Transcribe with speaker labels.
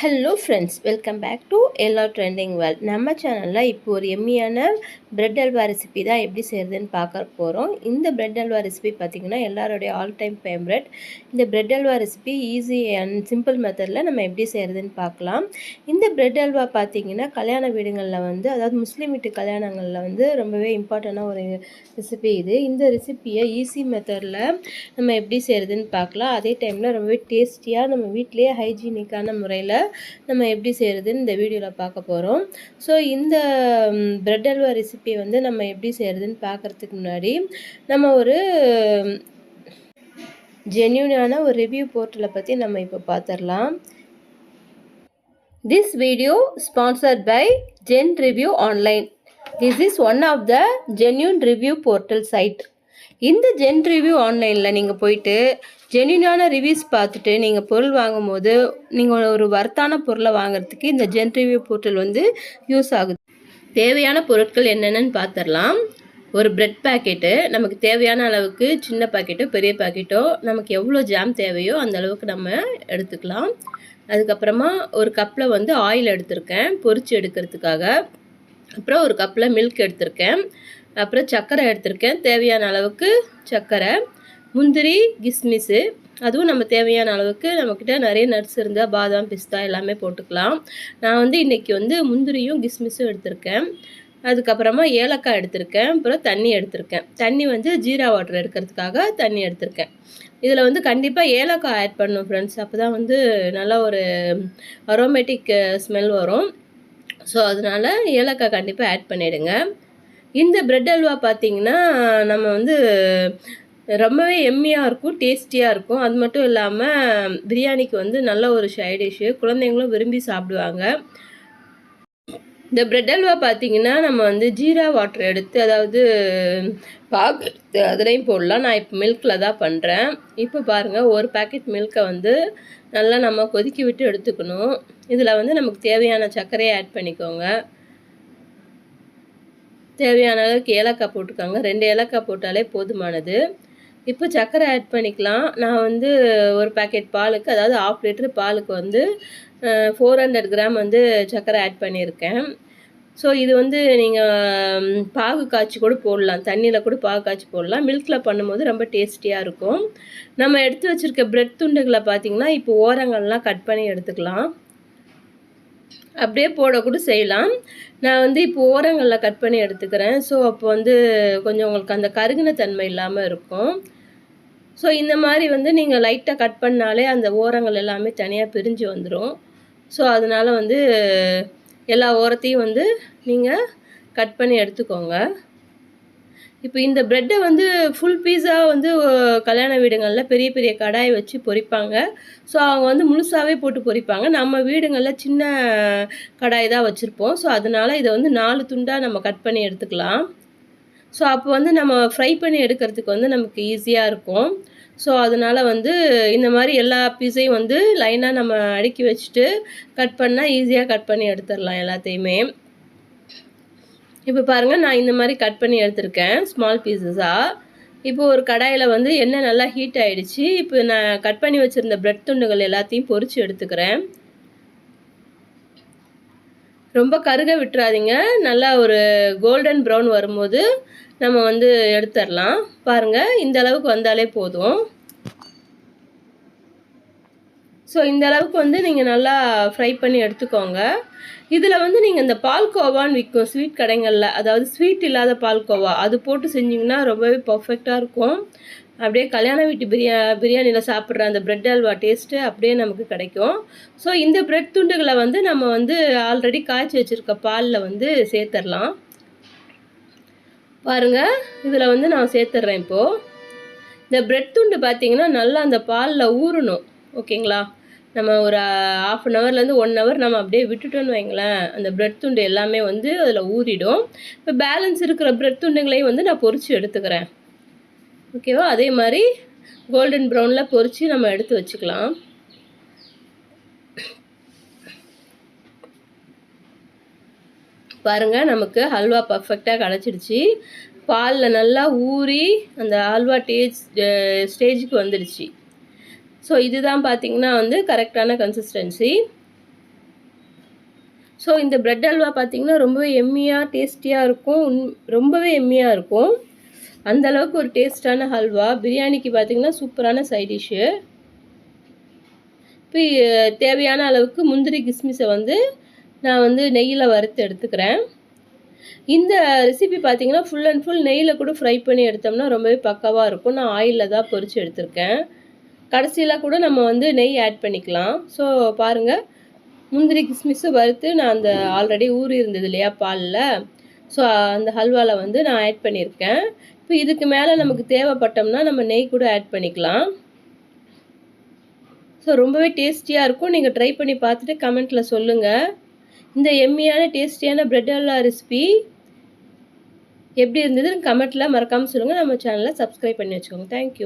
Speaker 1: Hello friends, welcome back to எல்லா trending world. நம்ம சேனலில் இப்போ ஒரு எம்மியான பிரெட் அல்வா ரெசிபி தான் எப்படி செய்கிறதுன்னு பார்க்க போகிறோம். இந்த பிரெட் அல்வா ரெசிபி பார்த்திங்கன்னா எல்லாருடைய ஆல் டைம் ஃபேவரட். இந்த bread halwa recipe easy and simple மெத்தடில் நம்ம எப்படி செய்கிறதுன்னு பார்க்கலாம். இந்த பிரெட் அல்வா பார்த்திங்கன்னா கல்யாண வீடுகளில் அதாவது முஸ்லீம் வீட்டு கல்யாணங்களில் ரொம்பவே இம்பார்ட்டண்டான ஒரு ரெசிபி இது. இந்த ரெசிபியை ஈஸி மெத்தடில் நம்ம எப்படி செய்கிறதுன்னு பார்க்கலாம். அதே டைமில் ரொம்பவே டேஸ்டியாக நம்ம வீட்டிலேயே ஹைஜீனிக்கான முறையில் நம்ம எப்படி செய்கிறதுன்னு இந்த வீடியோவில் பார்க்க போகிறோம். ஸோ இந்த பிரெட் அல்வா ரெசிபி நம்ம எப்படி செய்கிறதுன்னு பார்க்குறதுக்கு முன்னாடி நம்ம ஒரு ஜென்யூனான ஒரு ரிவ்யூ போர்ட்டலை பற்றி நம்ம இப்போ பார்த்துடலாம். This video sponsored by Genreviews.online. This is one of the genuine review portal site. இந்த Genreviews.onlineல நீங்கள் போயிட்டு ஜென்யூனான ரிவ்யூஸ் பார்த்துட்டு நீங்கள் பொருள் வாங்கும் போது நீங்கள் ஒரு வர்த்தான பொருளை வாங்குறதுக்கு இந்த Genreviews போர்ட்டல் யூஸ் ஆகுது. தேவையான பொருட்கள் என்னென்னு பார்த்துடலாம். ஒரு பிரெட் பாக்கெட்டு, நமக்கு தேவையான அளவுக்கு சின்ன பாக்கெட்டோ பெரிய பாக்கெட்டோ நமக்கு எவ்வளோ ஜாம் தேவையோ அந்த அளவுக்கு நம்ம எடுத்துக்கலாம். அதுக்கப்புறமா ஒரு கப்பில் ஆயில் எடுத்திருக்கேன் பொரிச்சு எடுக்கிறதுக்காக. அப்புறம் ஒரு கப்பில் மில்க் எடுத்திருக்கேன். அப்புறம் சர்க்கரை எடுத்திருக்கேன், தேவையான அளவுக்கு சர்க்கரை, முந்திரி, கிஸ்மிஸு, அதுவும் நம்ம தேவையான அளவுக்கு. நம்மக்கிட்ட நிறைய நட்ஸ் இருந்தால் பாதாம், பிஸ்தா எல்லாமே போட்டுக்கலாம். நான் இன்றைக்கி முந்திரியும் கிஸ்மிஸும் எடுத்திருக்கேன். அதுக்கப்புறமா ஏலக்காய் எடுத்திருக்கேன். அப்புறம் தண்ணி எடுத்திருக்கேன். தண்ணி ஜீரா வாட்டர் எடுக்கிறதுக்காக தண்ணி எடுத்திருக்கேன். இதில் கண்டிப்பாக ஏலக்காய் ஆட் பண்ணணும் ஃப்ரெண்ட்ஸ். அப்போ தான் நல்லா ஒரு அரோமேட்டிக் ஸ்மெல் வரும். ஸோ அதனால் ஏலக்காய் கண்டிப்பாக ஆட் பண்ணிவிடுங்க. இந்த பிரெட் அல்வா பார்த்திங்கன்னா நம்ம ரொம்பவே எம்மியாக இருக்கும், டேஸ்டியாக இருக்கும். அது மட்டும் இல்லாமல் பிரியாணிக்கு நல்ல ஒரு சைடிஷ்ஷு, குழந்தைங்களும் விரும்பி சாப்பிடுவாங்க. இந்த பிரெட் அல்வா பார்த்திங்கன்னா நம்ம ஜீரா வாட்டர் எடுத்து, அதாவது பாகு எடுத்து அதுலேயும் போடலாம். நான் இப்போ மில்கில் தான் பண்ணுறேன். இப்போ பாருங்கள், ஒரு பேக்கெட் மில்கை நல்லா நம்ம கொதிக்க விட்டு எடுத்துக்கணும். இதில் நமக்கு தேவையான சர்க்கரையை ஆட் பண்ணிக்கோங்க. தேவையான அளவுக்கு ஏலக்காய் போட்டுக்கோங்க. 2 ஏலக்காய் போட்டாலே போதுமானது. இப்போ சர்க்கரை ஆட் பண்ணிக்கலாம். நான் ஒரு பேக்கெட் பாலுக்கு, அதாவது 1/2 லிட்டர் பாலுக்கு 400 கிராம் சர்க்கரை ஆட் பண்ணியிருக்கேன். ஸோ இது நீங்கள் பாகு காய்ச்சி கூட போடலாம், தண்ணியில் கூட பாகு காய்ச்சி போடலாம். மில்கில் பண்ணும்போது ரொம்ப டேஸ்டியாக இருக்கும். நம்ம எடுத்து வச்சுருக்க பிரெட் துண்டுகளை பார்த்திங்கன்னா இப்போ ஓரங்கள்லாம் கட் பண்ணி எடுத்துக்கலாம். அப்படியே போடக்கூட செய்யலாம். நான் இப்போ ஓரங்களில் கட் பண்ணி எடுத்துக்கிறேன். ஸோ அப்போ கொஞ்சம் உங்களுக்கு அந்த கருகின தன்மை இல்லாமல் இருக்கும். ஸோ இந்த மாதிரி நீங்கள் லைட்டாக கட் பண்ணாலே அந்த ஓரங்கள் எல்லாமே தனியாக பிரிஞ்சு வந்துடும். ஸோ அதனால் எல்லா ஓரத்தையும் நீங்கள் கட் பண்ணி எடுத்துக்கோங்க. இப்போ இந்த ப்ரெட்டை ஃபுல் பீஸா கல்யாண வீடுங்களில் பெரிய பெரிய கடாய் வச்சு பொரிப்பாங்க. ஸோ அவங்க முழுசாகவே போட்டு பொரிப்பாங்க. நம்ம வீடுங்களில் சின்ன கடாய் தான் வச்சுருப்போம். ஸோ அதனால் இதை 4 துண்டாக நம்ம கட் பண்ணி எடுத்துக்கலாம். ஸோ அப்போ நம்ம ஃப்ரை பண்ணி எடுக்கிறதுக்கு நமக்கு ஈஸியாக இருக்கும். ஸோ அதனால் இந்த மாதிரி எல்லா பீஸையும் லைனாக நம்ம அடுக்கி வச்சுட்டு கட் பண்ணால் ஈஸியாக கட் பண்ணி எடுத்துடலாம் எல்லாத்தையுமே. இப்போ பாருங்கள், நான் இந்த மாதிரி கட் பண்ணி எடுத்திருக்கேன் ஸ்மால் பீசஸாக. இப்போ ஒரு கடாயில் எண்ணெய் நல்லா ஹீட் ஆகிடுச்சு. இப்போ நான் கட் பண்ணி வச்சுருந்த பிரெட் துண்டுகள் எல்லாத்தையும் பொரித்து எடுத்துக்கிறேன். ரொம்ப கருக விட்டுறாதீங்க. நல்லா ஒரு கோல்டன் ப்ரௌன் வரும்போது நம்ம எடுத்துடலாம். பாருங்கள், இந்த அளவுக்கு வந்தாலே போதும். ஸோ இந்த அளவுக்கு நீங்கள் நல்லா ஃப்ரை பண்ணி எடுத்துக்கோங்க. இதில் நீங்கள் இந்த பால்கோவான்னு விற்கும் ஸ்வீட் கடைகளில், அதாவது ஸ்வீட் இல்லாத பால்கோவா, அது போட்டு செஞ்சிங்கன்னா ரொம்பவே பர்ஃபெக்டாக இருக்கும். அப்படியே கல்யாண வீட்டு பிரியாணியில் சாப்பிட்ற அந்த பிரெட் அல்வா டேஸ்ட்டு அப்படியே நமக்கு கிடைக்கும். ஸோ இந்த பிரெட் துண்டுகளை நம்ம ஆல்ரெடி காய்ச்சி வச்சுருக்க பாலில் சேர்த்துடலாம். பாருங்கள், இதில் நான் சேர்த்துட்றேன். இப்போது இந்த பிரெட் துண்டு பார்த்திங்கன்னா நல்லா அந்த பாலில் ஊறணும். ஓகேங்களா? நம்ம ஒரு 1/2 ஹவர்லேருந்து 1 ஹவர் நம்ம அப்படியே விட்டுட்டோன்னு வைங்களேன், அந்த பிரெட் துண்டு எல்லாமே அதில் ஊறிடும். இப்போ பேலன்ஸ் இருக்கிற பிரெட் துண்டுங்களையும் நான் பொரித்து எடுத்துக்கிறேன். ஓகேவா? அதே மாதிரி கோல்டன் ப்ரௌனில் பொரித்து நம்ம எடுத்து வச்சுக்கலாம். பாருங்கள், நமக்கு ஹல்வா பர்ஃபெக்டாக கிடச்சிடுச்சு. பாலில் நல்லா ஊறி அந்த ஹல்வா ஸ்டேஜுக்கு வந்துடுச்சு. ஸோ இதுதான் பார்த்திங்கன்னா கரெக்டான கன்சிஸ்டன்சி. ஸோ இந்த பிரெட் அல்வா பார்த்தீங்கன்னா ரொம்பவே எம்மியாக டேஸ்டியாக இருக்கும். ரொம்பவே எம்மியாக இருக்கும். அந்த அளவுக்கு ஒரு டேஸ்டான ஹல்வா. பிரியாணிக்கு பார்த்தீங்கன்னா சூப்பரான சைட் டிஷ்ஷு. இப்போ தேவையான அளவுக்கு முந்திரி கிஸ்மிஸை வந்து நான் வந்து நெய்யில் வறுத்து எடுத்துக்கிறேன். இந்த ரெசிபி பார்த்தீங்கன்னா ஃபுல் அண்ட் ஃபுல் நெய்யில் கூட ஃப்ரை பண்ணி எடுத்தோம்னா ரொம்பவே பக்காவாக இருக்கும். நான் ஆயிலில் தான் பொரித்து எடுத்திருக்கேன். கடைசியில் கூட நம்ம வந்து நெய் ஆட் பண்ணிக்கலாம். ஸோ பாருங்கள், முந்திரி கிஸ்மிஸும் வறுத்து நான் அந்த ஆல்ரெடி ஊறி இருந்தது இல்லையா பாலில், ஸோ அந்த ஹல்வாவில் வந்து நான் ஆட் பண்ணியிருக்கேன். இப்போ இதுக்கு மேலே நமக்கு தேவைப்பட்டோம்னா நம்ம நெய் கூட ஆட் பண்ணிக்கலாம். ஸோ ரொம்பவே டேஸ்டியாக இருக்கும். நீங்கள் ட்ரை பண்ணி பார்த்துட்டு கமெண்ட்டில் சொல்லுங்கள். இந்த எம்மியான டேஸ்டியான பிரெட் அல்வா ரெசிபி எப்படி இருந்ததுன்னு கமெண்ட்டில் மறக்காமல் சொல்லுங்கள். நம்ம சேனலை சப்ஸ்கிரைப் பண்ணி வச்சுக்கோங்க. தேங்க்யூ.